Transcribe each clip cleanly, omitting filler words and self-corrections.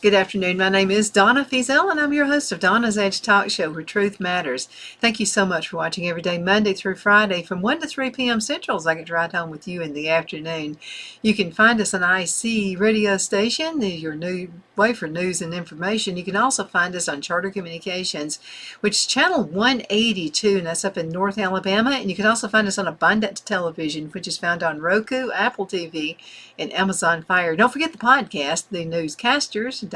Good afternoon. My name is Donna Fiesel, and I'm your host of Donna's Edge Talk Show, where truth matters. Thank you so much for watching every day, Monday through Friday, from 1 to 3 p.m. Central, as I get to ride home with you in the afternoon. You can find us on IC radio station, your new way for news and information. You can also find us on Charter Communications, which is channel 182, and that's up in North Alabama. And you can also find us on Abundant Television, which is found on Roku, Apple TV, and Amazon Fire. Don't forget the podcast, thenewscasters.com.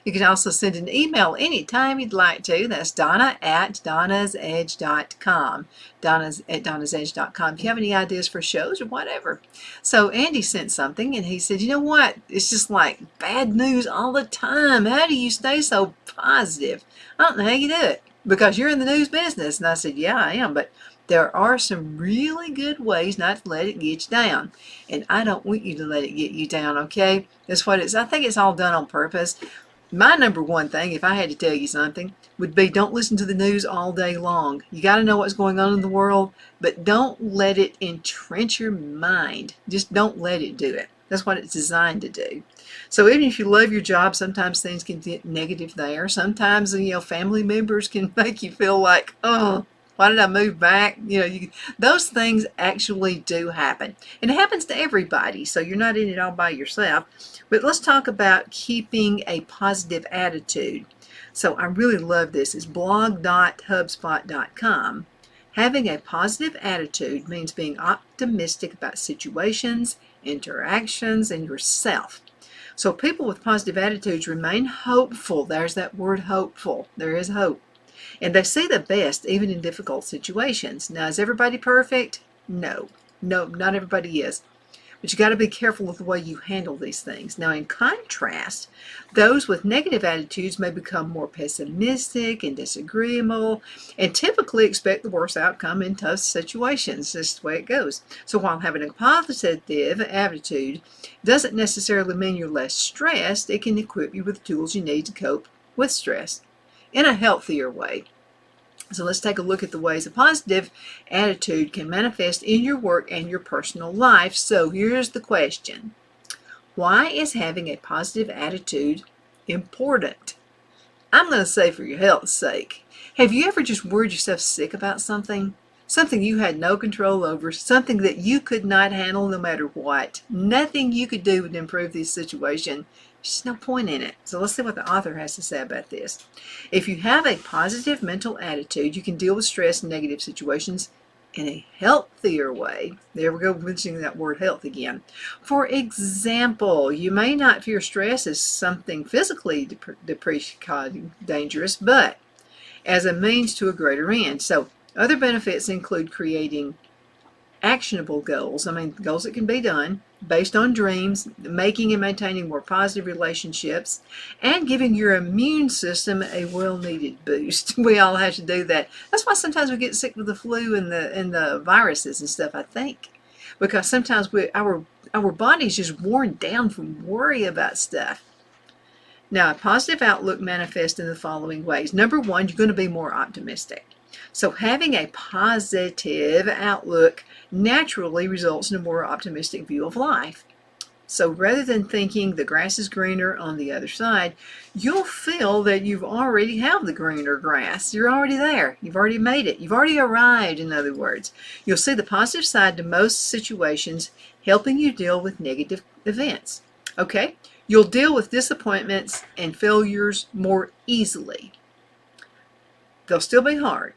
You can also send an email anytime you'd like to. That's Donna at donnasedge.com. Donna's at donnasedge.com. If you have any ideas for shows or whatever. So Andy sent something and he said, you know what? It's just like bad news all the time. How do you stay so positive? I don't know how you do it because you're in the news business. And I said, yeah, I am. But there are some really good ways not to let it get you down. And I don't want you to let it get you down, okay? That's what it's, I think it's all done on purpose. My number one thing, if I had to tell you something, would be don't listen to the news all day long. You got to know what's going on in the world, but don't let it entrench your mind. Just don't let it do it. That's what it's designed to do. So even if you love your job, sometimes things can get negative there. Sometimes, family members can make you feel like, oh, why did I move back? Those things actually do happen. And it happens to everybody, so you're not in it all by yourself. But let's talk about keeping a positive attitude. So I really love this. It's blog.hubspot.com. Having a positive attitude means being optimistic about situations, interactions, and yourself. So people with positive attitudes remain hopeful. There's that word hopeful. There is hope. And they see the best even in difficult situations. Now, is everybody perfect? No, not everybody is. But you got to be careful with the way you handle these things. Now, in contrast, those with negative attitudes may become more pessimistic and disagreeable and typically expect the worst outcome in tough situations. That's the way it goes. So while having a positive attitude doesn't necessarily mean you're less stressed, it can equip you with the tools you need to cope with stress in a healthier way. So let's take a look at the ways a positive attitude can manifest in your work and your personal life. So here's the question. Why is having a positive attitude important? I'm going to say for your health's sake. Have you ever just worried yourself sick about something? Something you had no control over, something that you could not handle no matter what. Nothing you could do would improve this situation. There's just no point in it. So let's see what the author has to say about this. If you have a positive mental attitude, you can deal with stress and negative situations in a healthier way. There we go, mentioning that word health again. For example, you may not fear stress as something physically depreciating, dangerous, but as a means to a greater end. So other benefits include creating actionable goals. Goals that can be done based on dreams, making and maintaining more positive relationships, and giving your immune system a well-needed boost. We all have to do that. That's why sometimes we get sick with the flu and the viruses and stuff, I think. Because sometimes our body's just worn down from worry about stuff. Now, a positive outlook manifests in the following ways. Number one, you're going to be more optimistic. So having a positive outlook naturally results in a more optimistic view of life. So rather than thinking the grass is greener on the other side, you'll feel that you've already have the greener grass. You're already there. You've already made it. You've already arrived, in other words. You'll see the positive side to most situations, helping you deal with negative events. Okay? You'll deal with disappointments and failures more easily. They'll still be hard,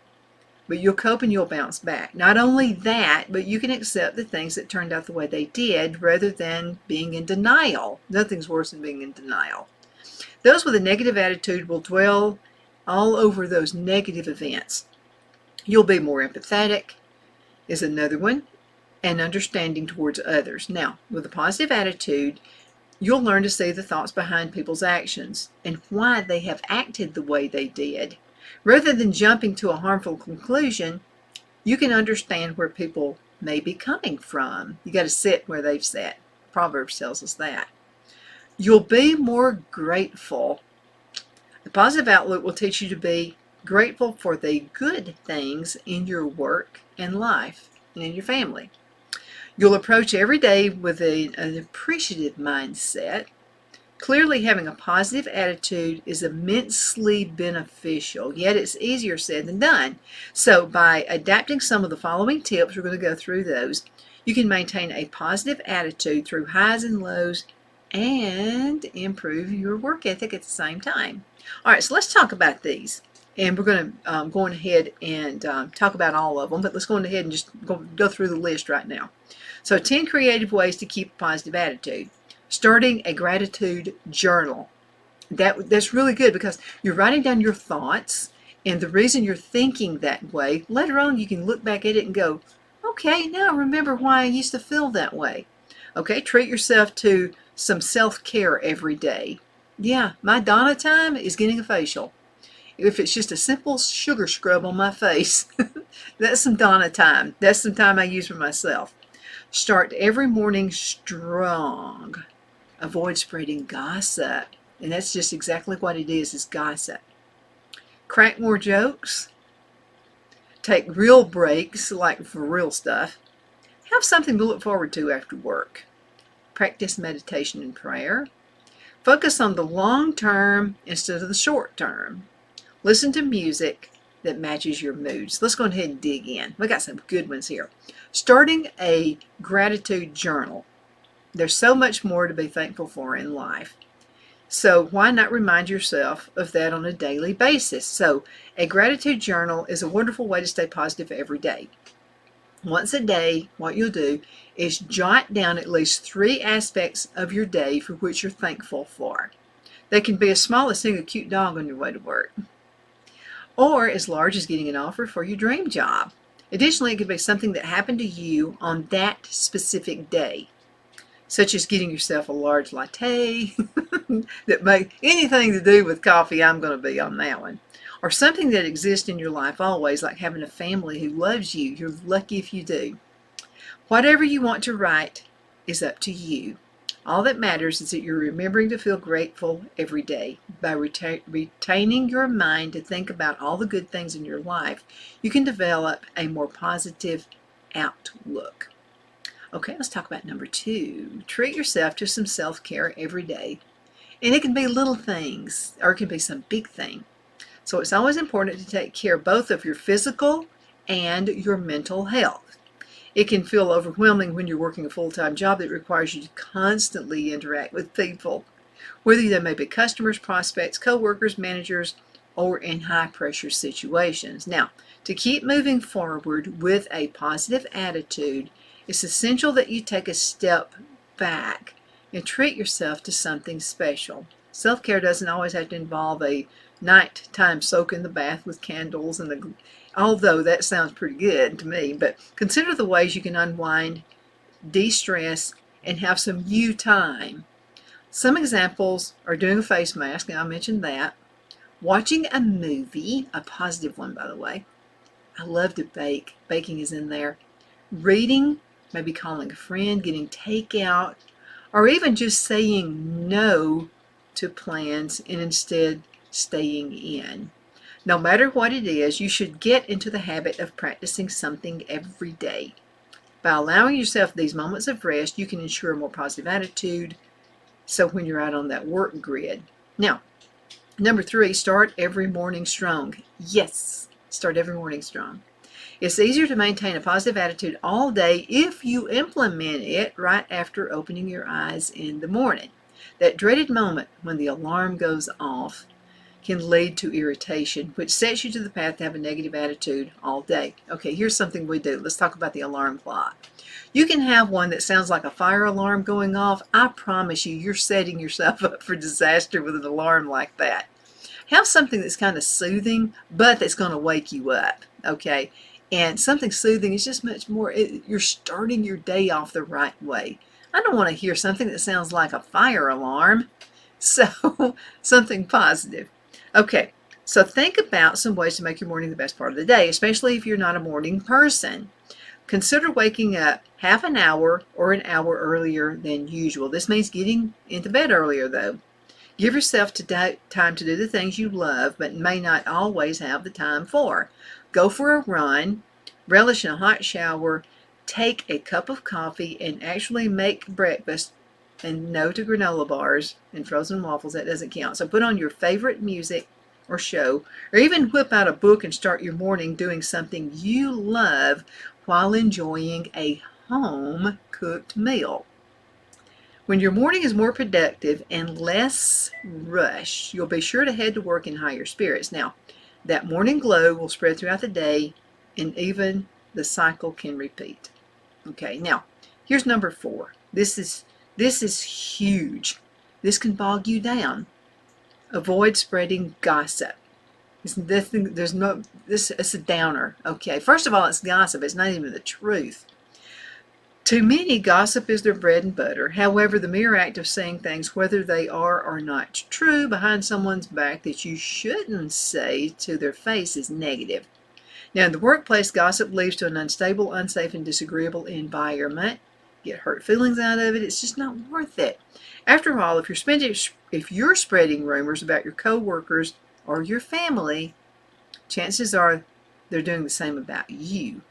but you'll cope and you'll bounce back. Not only that, but you can accept the things that turned out the way they did rather than being in denial. Nothing's worse than being in denial. Those with a negative attitude will dwell all over those negative events. You'll be more empathetic, is another one, and understanding towards others. Now, with a positive attitude, you'll learn to see the thoughts behind people's actions and why they have acted the way they did. Rather than jumping to a harmful conclusion, you can understand where people may be coming from. You got to sit where they've sat. Proverbs tells us that. You'll be more grateful. The positive outlook will teach you to be grateful for the good things in your work and life and in your family. You'll approach every day with an appreciative mindset. Clearly, having a positive attitude is immensely beneficial, yet it's easier said than done. So, by adapting some of the following tips, we're going to go through those. You can maintain a positive attitude through highs and lows and improve your work ethic at the same time. All right, so let's talk about these. And we're going to go ahead and talk about all of them, but let's go ahead and just go through the list right now. So 10 creative ways to keep a positive attitude. Starting a gratitude journal. That's really good because you're writing down your thoughts, and the reason you're thinking that way, later on you can look back at it and go, okay, now I remember why I used to feel that way. Okay, treat yourself to some self-care every day. Yeah, my Donna time is getting a facial. If it's just a simple sugar scrub on my face, that's some Donna time. That's some time I use for myself. Start every morning strong. Avoid spreading gossip. And that's just exactly what it is gossip. Crack more jokes. Take real breaks, like for real stuff. Have something to look forward to after work. Practice meditation and prayer. Focus on the long term instead of the short term. Listen to music that matches your moods. Let's go ahead and dig in. We got some good ones here. Starting a gratitude journal. There's so much more to be thankful for in life. So why not remind yourself of that on a daily basis? So a gratitude journal is a wonderful way to stay positive every day. Once a day, what you'll do is jot down at least 3 aspects of your day for which you're thankful for. They can be as small as seeing a cute dog on your way to work, or as large as getting an offer for your dream job. Additionally, it could be something that happened to you on that specific day, such as getting yourself a large latte that may anything to do with coffee. I'm going to be on that one. Or something that exists in your life always, like having a family who loves you. You're lucky if you do. Whatever you want to write is up to you. All that matters is that you're remembering to feel grateful every day. By retaining your mind to think about all the good things in your life, you can develop a more positive outlook. Okay, let's talk about number 2. Treat yourself to some self-care every day. And it can be little things, or it can be some big thing. So it's always important to take care both of your physical and your mental health. It can feel overwhelming when you're working a full-time job that requires you to constantly interact with people, whether they may be customers, prospects, co-workers, managers, or in high-pressure situations. Now, to keep moving forward with a positive attitude, it's essential that you take a step back and treat yourself to something special. Self-care doesn't always have to involve a nighttime soak in the bath with candles, although that sounds pretty good to me, but consider the ways you can unwind, de-stress, and have some you time. Some examples are doing a face mask, and I mentioned that. Watching a movie, a positive one by the way. I love to bake. Baking is in there. Reading, maybe calling a friend, getting takeout, or even just saying no to plans and instead staying in. No matter what it is, you should get into the habit of practicing something every day. By allowing yourself these moments of rest, you can ensure a more positive attitude, so when you're out on that work grid. Now, number 3, start every morning strong. Yes, start every morning strong. It's easier to maintain a positive attitude all day if you implement it right after opening your eyes in the morning. That dreaded moment when the alarm goes off can lead to irritation, which sets you to the path to have a negative attitude all day. Okay, here's something we do. Let's talk about the alarm clock. You can have one that sounds like a fire alarm going off. I promise you, you're setting yourself up for disaster with an alarm like that. Have something that's kind of soothing, but that's going to wake you up, okay? And something soothing is just much more, you're starting your day off the right way. I don't want to hear something that sounds like a fire alarm. So, something positive. Okay, so think about some ways to make your morning the best part of the day, especially if you're not a morning person. Consider waking up half an hour or an hour earlier than usual. This means getting into bed earlier, though. Give yourself time to do the things you love, but may not always have the time for. Go for a run, relish in a hot shower, take a cup of coffee, and actually make breakfast and no to granola bars and frozen waffles. That doesn't count. So put on your favorite music or show, or even whip out a book and start your morning doing something you love while enjoying a home-cooked meal. When your morning is more productive and less rush, you'll be sure to head to work in higher spirits. Now, that morning glow will spread throughout the day, and even the cycle can repeat. Okay, now, here's number 4. This is huge. This can bog you down. Avoid spreading gossip. It's a downer. Okay, first of all, it's gossip. It's not even the truth. To many, gossip is their bread and butter. However, the mere act of saying things, whether they are or not true, behind someone's back that you shouldn't say to their face is negative. Now, in the workplace, gossip leads to an unstable, unsafe, and disagreeable environment. Get hurt feelings out of it. It's just not worth it. After all, if you're spreading rumors about your coworkers or your family, chances are they're doing the same about you.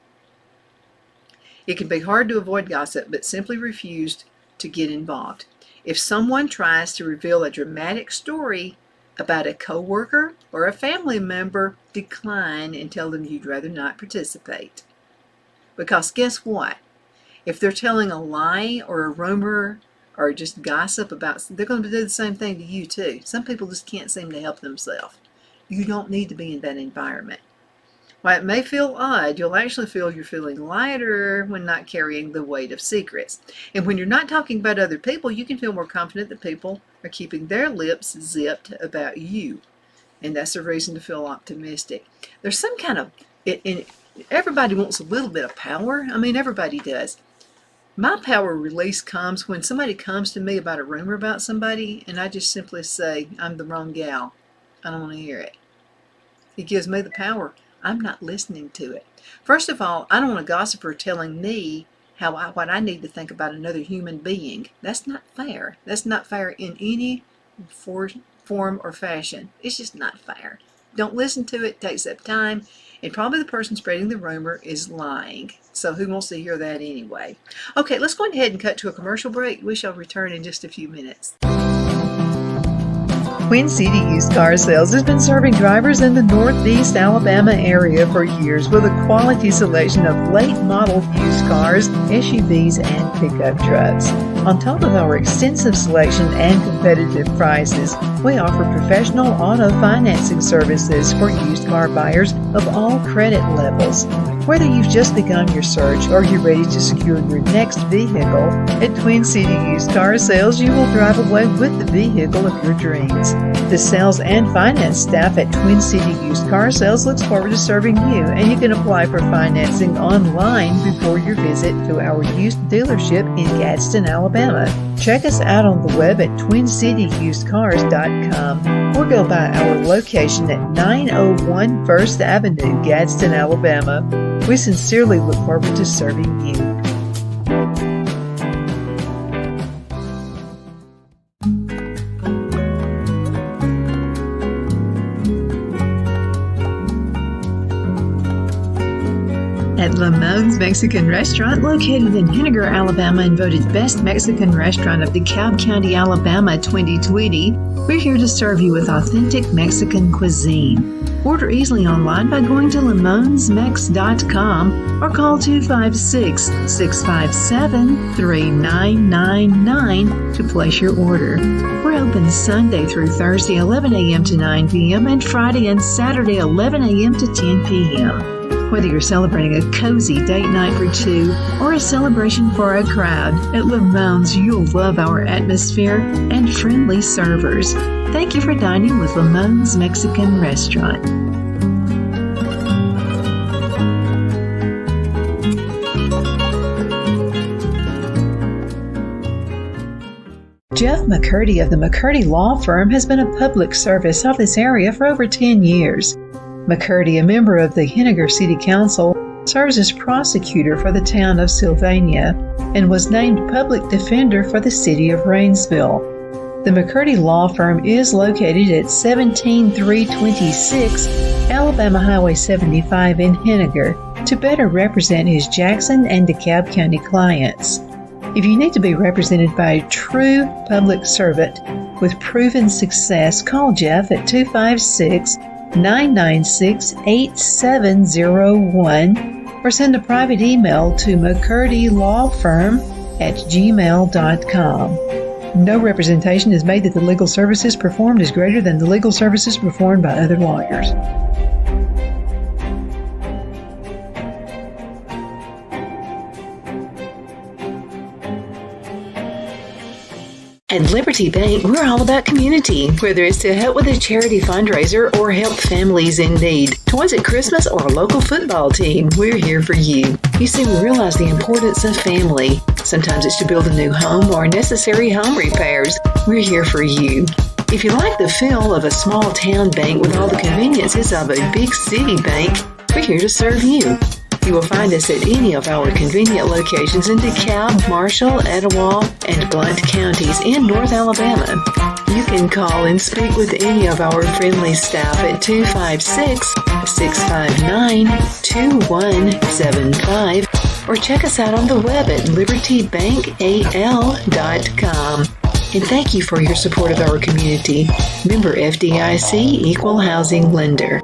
It can be hard to avoid gossip, but simply refuse to get involved. If someone tries to reveal a dramatic story about a coworker or a family member, decline and tell them you'd rather not participate. Because guess what? If they're telling a lie or a rumor or just gossip about, they're going to do the same thing to you too. Some people just can't seem to help themselves. You don't need to be in that environment. While it may feel odd, you'll actually feel you're feeling lighter when not carrying the weight of secrets. And when you're not talking about other people, you can feel more confident that people are keeping their lips zipped about you. And that's a reason to feel optimistic. There's some kind of, everybody wants a little bit of power. I mean, everybody does. My power release comes when somebody comes to me about a rumor about somebody, and I just simply say, I'm the wrong gal. I don't want to hear it. It gives me the power. I'm not listening to it. First of all, I don't want a gossiper telling me what I need to think about another human being. That's not fair. That's not fair in any form or fashion. It's just not fair. Don't listen to it. It takes up time. And probably the person spreading the rumor is lying. So who wants to hear that anyway? Okay, let's go ahead and cut to a commercial break. We shall return in just a few minutes. Twin City Used Car Sales has been serving drivers in the Northeast Alabama area for years with a quality selection of late model used cars, SUVs, and pickup trucks. On top of our extensive selection and competitive prices, we offer professional auto financing services for used car buyers of all credit levels. Whether you've just begun your search or you're ready to secure your next vehicle, at Twin City Used Car Sales, you will drive away with the vehicle of your dreams. The sales and finance staff at Twin City Used Car Sales looks forward to serving you, and you can apply for financing online before your visit to our used dealership in Gadsden, Alabama. Check us out on the web at twincityusedcars.com or go by our location at 901 First Avenue, Gadsden, Alabama. We sincerely look forward to serving you. At Lamone's Mexican Restaurant, located in Henniger, Alabama, and voted Best Mexican Restaurant of DeKalb County, Alabama 2020, we're here to serve you with authentic Mexican cuisine. Order easily online by going to lamonsmex.com or call 256-657-3999 to place your order. We're open Sunday through Thursday 11 a.m. to 9 p.m. and Friday and Saturday 11 a.m. to 10 p.m. Whether you're celebrating a cozy date night for two or a celebration for a crowd, at Lamone's you'll love our atmosphere and friendly servers. Thank you for dining with Lamone's Mexican Restaurant. Jeff McCurdy of the McCurdy Law Firm has been a public service of this area for over 10 years. McCurdy, a member of the Henniger City Council, serves as prosecutor for the town of Sylvania and was named public defender for the city of Rainsville. The McCurdy Law Firm is located at 17326 Alabama Highway 75 in Henniger to better represent his Jackson and DeKalb County clients. If you need to be represented by a true public servant with proven success, call Jeff at 256-996-8701 or send a private email to mccurdy.lawfirm@gmail.com. No representation is made that the legal services performed is greater than the legal services performed by other lawyers. At Liberty Bank, we're all about community, whether it's to help with a charity fundraiser or help families in need. Toys at Christmas or a local football team, we're here for you. You see, we realize the importance of family. Sometimes it's to build a new home or necessary home repairs. We're here for you. If you like the feel of a small town bank with all the conveniences of a big city bank, we're here to serve you. You will find us at any of our convenient locations in DeKalb, Marshall, Etowah, and Blount counties in North Alabama. You can call and speak with any of our friendly staff at 256-659-2175 or check us out on the web at libertybankal.com. And thank you for your support of our community. Member FDIC Equal Housing Lender.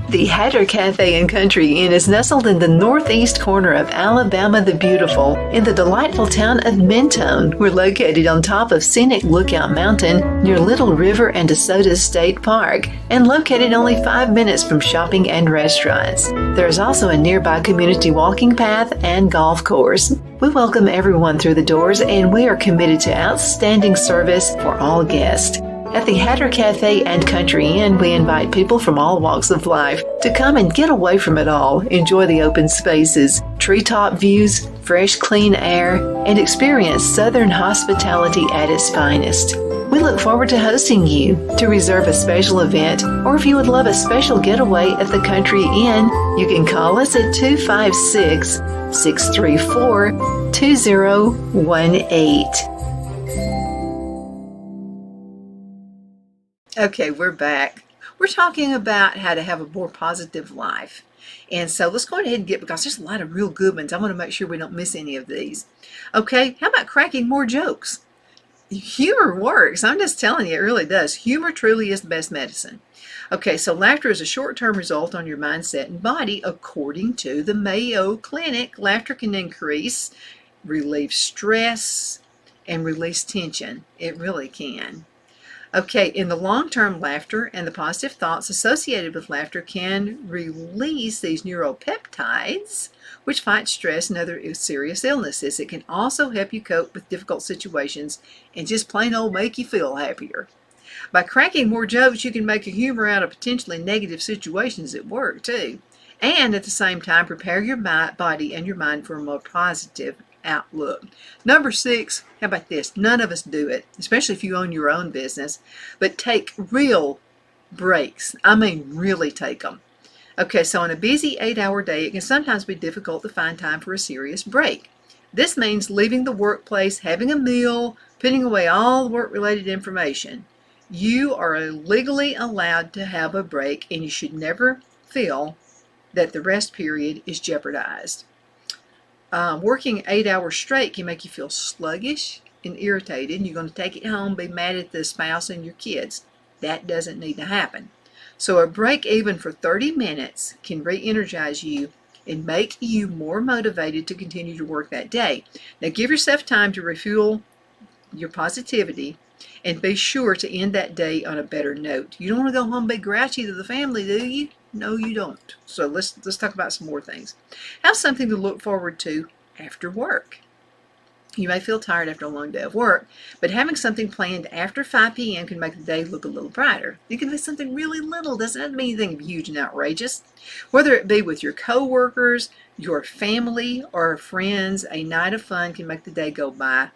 The Hatter Cafe and Country Inn is nestled in the northeast corner of Alabama the Beautiful in the delightful town of Mentone. We're located on top of scenic Lookout Mountain near Little River and DeSoto State Park and located only 5 minutes from shopping and restaurants. There is also a nearby community walking path and golf course. We welcome everyone through the doors and we are committed to outstanding service for all guests. At the Hatter Cafe and Country Inn, we invite people from all walks of life to come and get away from it all, enjoy the open spaces, treetop views, fresh, clean air, and experience Southern hospitality at its finest. We look forward to hosting you. To reserve a special event, or if you would love a special getaway at the Country Inn, you can call us at 256-634-2018. Okay, we're back. We're talking about how to have a more positive life. And so let's go ahead and get, because there's a lot of real good ones. I want to make sure we don't miss any of these. Okay, how about cracking more jokes? Humor works. I'm just telling you, it really does. Humor truly is the best medicine. Okay, so laughter is a short-term result on your mindset and body. According to the Mayo Clinic, laughter can increase, relieve stress, and release tension. It really can. Okay, in the long term, laughter and the positive thoughts associated with laughter can release these neuropeptides, which fight stress and other serious illnesses. It can also help you cope with difficult situations and just plain old make you feel happier. By cracking more jokes, you can make a humor out of potentially negative situations at work, too. And at the same time, prepare your body and your mind for a more positive outlook. Number 6, how about this? None of us do it, especially if you own your own business, but take real breaks. I mean, really take them. Okay, so on a busy 8-hour day, it can sometimes be difficult to find time for a serious break. This means leaving the workplace, having a meal, putting away all work-related information. You are legally allowed to have a break, and you should never feel that the rest period is jeopardized. Working 8 hours straight can make you feel sluggish and irritated. You're going to take it home, be mad at the spouse and your kids. That doesn't need to happen. So a break even for 30 minutes can re-energize you and make you more motivated to continue to work that day. Now give yourself time to refuel your positivity and be sure to end that day on a better note. You don't want to go home and be grouchy to the family, do you? No, you don't. So let's talk about some more things. Have something to look forward to after work. You may feel tired after a long day of work, but having something planned after 5 p.m. can make the day look a little brighter. It can be something really little. Doesn't have to be anything huge and outrageous. Whether it be with your coworkers, your family, or friends, a night of fun can make the day go by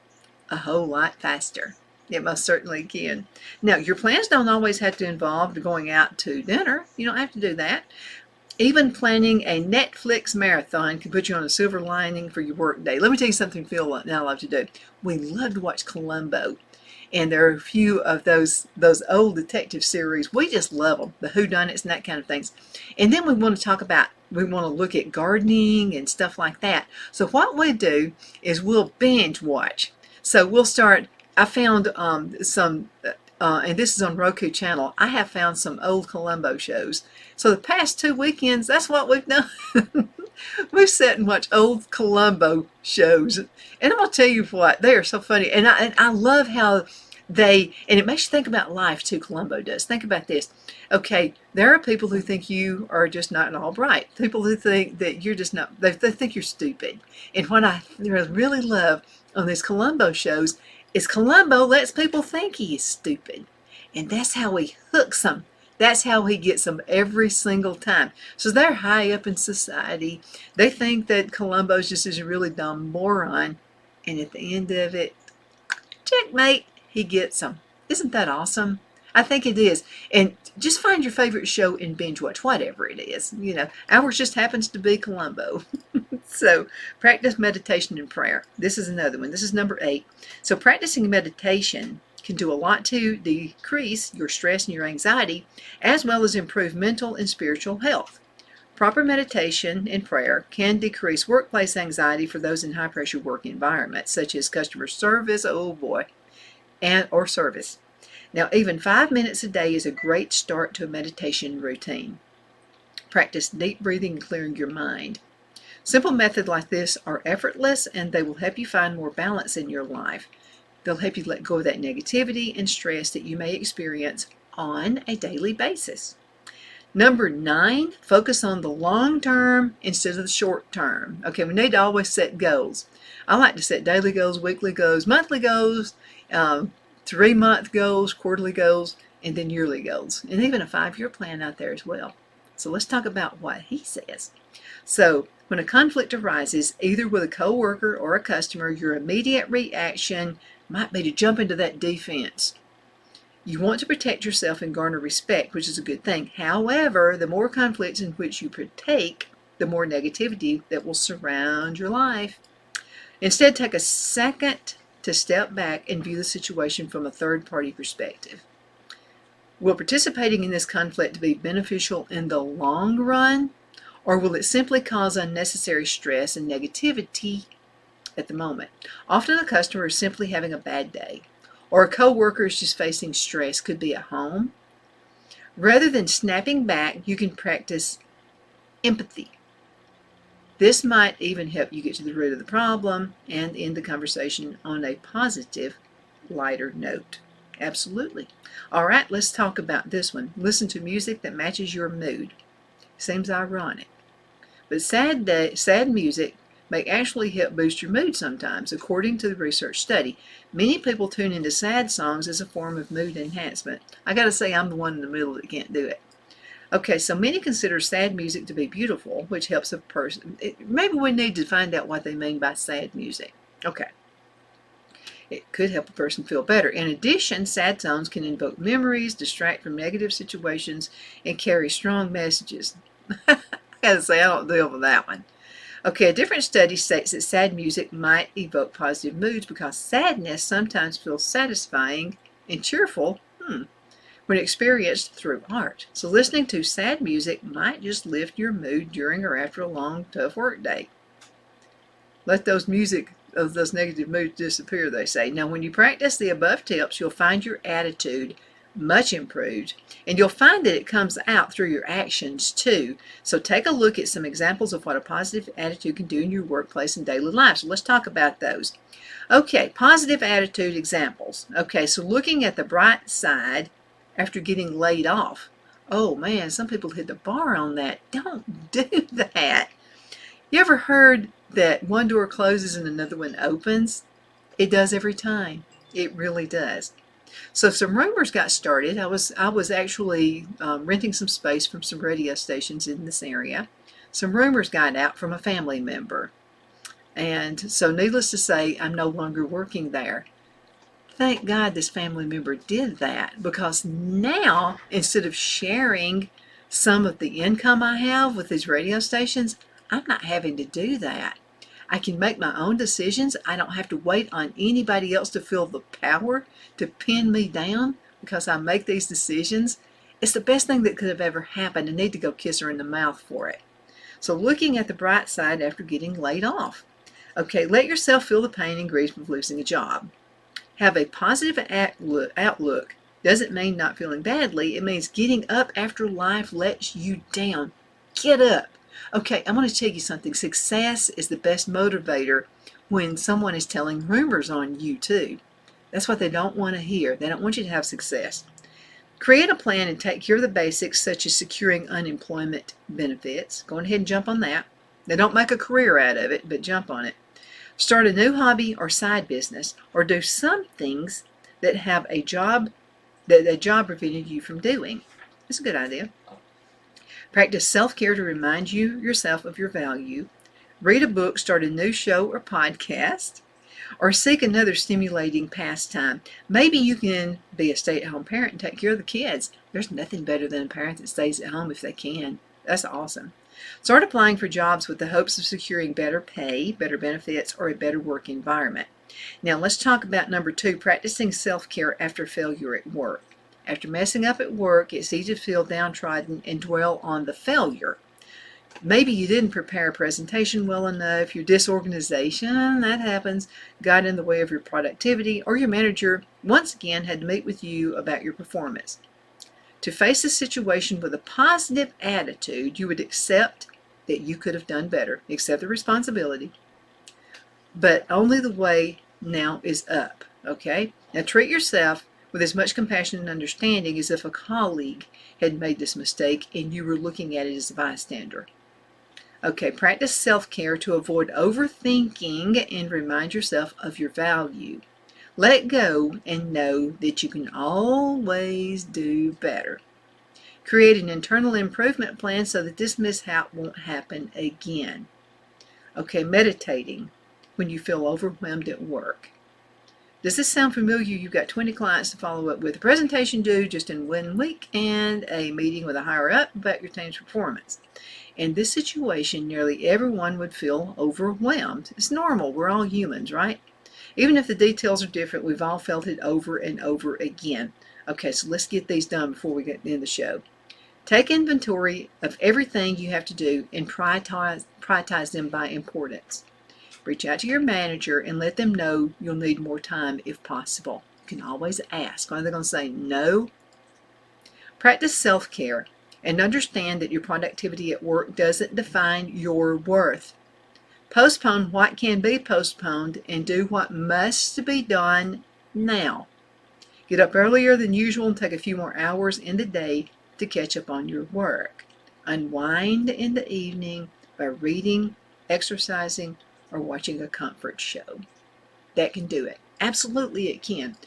a whole lot faster. It most certainly can. Now, your plans don't always have to involve going out to dinner. You don't have to do that. Even planning a Netflix marathon can put you on a silver lining for your work day. Let me tell you something Phil and I love to do. We love to watch Columbo. And there are a few of those old detective series. We just love them, the whodunits and that kind of things. And then we want to look at gardening and stuff like that. So what we do is we'll binge watch. So we'll start. I found some, and this is on Roku channel. I have found some old Columbo shows. So the past 2 weekends, that's what we've done. We've sat and watched old Columbo shows. And I'll tell you what, they are so funny. And I love how and it makes you think about life too, Columbo does. Think about this. Okay, there are people who think you are just not all bright. People who think that you're just not, they think you're stupid. And what I really love on these Columbo shows is Columbo lets people think he is stupid. And that's how he hooks them. That's how he gets them every single time. So they're high up in society. They think that Columbo's just is a really dumb moron. And at the end of it, checkmate, he gets them. Isn't that awesome? I think it is. And just find your favorite show and binge watch, whatever it is. You know, ours just happens to be Columbo. So practice meditation and prayer. This is another one. This is number 8. So practicing meditation can do a lot to decrease your stress and your anxiety, as well as improve mental and spiritual health. Proper meditation and prayer can decrease workplace anxiety for those in high-pressure work environments, such as customer service, oh boy, or service. Now, even 5 minutes a day is a great start to a meditation routine. Practice deep breathing and clearing your mind. Simple methods like this are effortless, and they will help you find more balance in your life. They'll help you let go of that negativity and stress that you may experience on a daily basis. Number 9, focus on the long term instead of the short term. Okay, we need to always set goals. I like to set daily goals, weekly goals, monthly goals, 3-month goals, quarterly goals, and then yearly goals, and even a 5-year plan out there as well. So let's talk about what he says. So when a conflict arises, either with a coworker or a customer, your immediate reaction might be to jump into that defense. You want to protect yourself and garner respect, which is a good thing. However, the more conflicts in which you partake, the more negativity that will surround your life. Instead, take a second to step back and view the situation from a third-party perspective. Will participating in this conflict be beneficial in the long run, or will it simply cause unnecessary stress and negativity at the moment? Often a customer is simply having a bad day, or a coworker is just facing stress, could be at home. Rather than snapping back, you can practice empathy. This might even help you get to the root of the problem and end the conversation on a positive, lighter note. Absolutely. All right, let's talk about this one. Listen to music that matches your mood. Seems ironic. But sad music may actually help boost your mood sometimes, according to the research study. Many people tune into sad songs as a form of mood enhancement. I got to say, I'm the one in the middle that can't do it. Okay, so many consider sad music to be beautiful, which helps a person. Maybe we need to find out what they mean by sad music. Okay. It could help a person feel better. In addition, sad songs can invoke memories, distract from negative situations, and carry strong messages. I gotta say, I don't deal with that one. Okay, a different study states that sad music might evoke positive moods because sadness sometimes feels satisfying and cheerful when experienced through art. So listening to sad music might just lift your mood during or after a long, tough work day. Let those negative moods disappear, they say. Now, when you practice the above tips, you'll find your attitude much improved, and you'll find that it comes out through your actions too. So take a look at some examples of what a positive attitude can do in your workplace and daily life. So let's talk about those. Okay, positive attitude examples. Okay, so looking at the bright side after getting laid off. Oh man, some people hit the bar on that. Don't do that. You ever heard that one door closes and another one opens? It does every time. It really does. So some rumors got started. I was actually renting some space from some radio stations in this area. Some rumors got out from a family member. And so needless to say, I'm no longer working there. Thank God this family member did that, because now instead of sharing some of the income I have with these radio stations, I'm not having to do that. I can make my own decisions. I don't have to wait on anybody else to feel the power to pin me down because I make these decisions. It's the best thing that could have ever happened. I need to go kiss her in the mouth for it. So looking at the bright side after getting laid off. Okay, let yourself feel the pain and grief of losing a job. Have a positive outlook doesn't mean not feeling badly. It means getting up after life lets you down. Get up. Okay, I'm going to tell you something. Success is the best motivator when someone is telling rumors on you too. That's what they don't want to hear. They don't want you to have success. Create a plan and take care of the basics, such as securing unemployment benefits. Go ahead and jump on that. Now, don't make a career out of it, but jump on it. Start a new hobby or side business, or do some things that have a job that a job prevented you from doing. It's a good idea. Practice self-care to remind yourself of your value. Read a book, start a new show or podcast, or seek another stimulating pastime. Maybe you can be a stay-at-home parent and take care of the kids. There's nothing better than a parent that stays at home if they can. That's awesome. Start applying for jobs with the hopes of securing better pay, better benefits, or a better work environment. Now let's talk about number 2, practicing self-care after failure at work. After messing up at work, it's easy to feel downtrodden and dwell on the failure. Maybe you didn't prepare a presentation well enough, your disorganization, that happens, got in the way of your productivity, or your manager once again had to meet with you about your performance. To face the situation with a positive attitude, you would accept that you could have done better, accept the responsibility, but only the way now is up, okay? Now treat yourself with as much compassion and understanding as if a colleague had made this mistake and you were looking at it as a bystander. Okay, practice self-care to avoid overthinking and remind yourself of your value. Let go and know that you can always do better. Create an internal improvement plan so that this mishap won't happen again. Okay, meditating when you feel overwhelmed at work. Does this sound familiar? You've got 20 clients to follow up with, a presentation due just in 1 week, and a meeting with a higher up about your team's performance. In this situation, nearly everyone would feel overwhelmed. It's normal. We're all humans, right? Even if the details are different, we've all felt it over and over again. Okay, so let's get these done before we get in the show. Take inventory of everything you have to do and prioritize them by importance. Reach out to your manager and let them know you'll need more time if possible. You can always ask. Are they going to say no? Practice self-care and understand that your productivity at work doesn't define your worth. Postpone what can be postponed and do what must be done now. Get up earlier than usual and take a few more hours in the day to catch up on your work. Unwind in the evening by reading, exercising, or watching a comfort show. That can do it. Absolutely it can.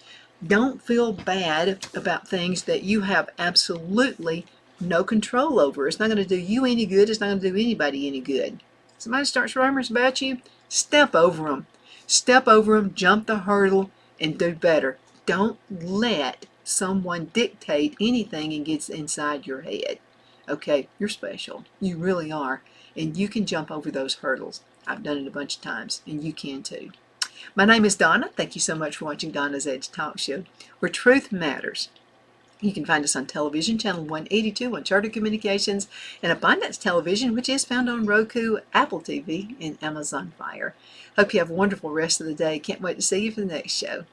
Don't feel bad about things that you have absolutely no control over. It's not going to do you any good. It's not going to do anybody any good. Somebody starts rumors about you, step over them. Step over them, jump the hurdle, and do better. Don't let someone dictate anything and gets inside your head. Okay, you're special. You really are. And you can jump over those hurdles. I've done it a bunch of times, and you can too. My name is Donna. Thank you so much for watching Donna's Edge Talk Show, where truth matters. You can find us on television, channel 182 on Charter Communications, and Abundance Television, which is found on Roku, Apple TV, and Amazon Fire. Hope you have a wonderful rest of the day. Can't wait to see you for the next show.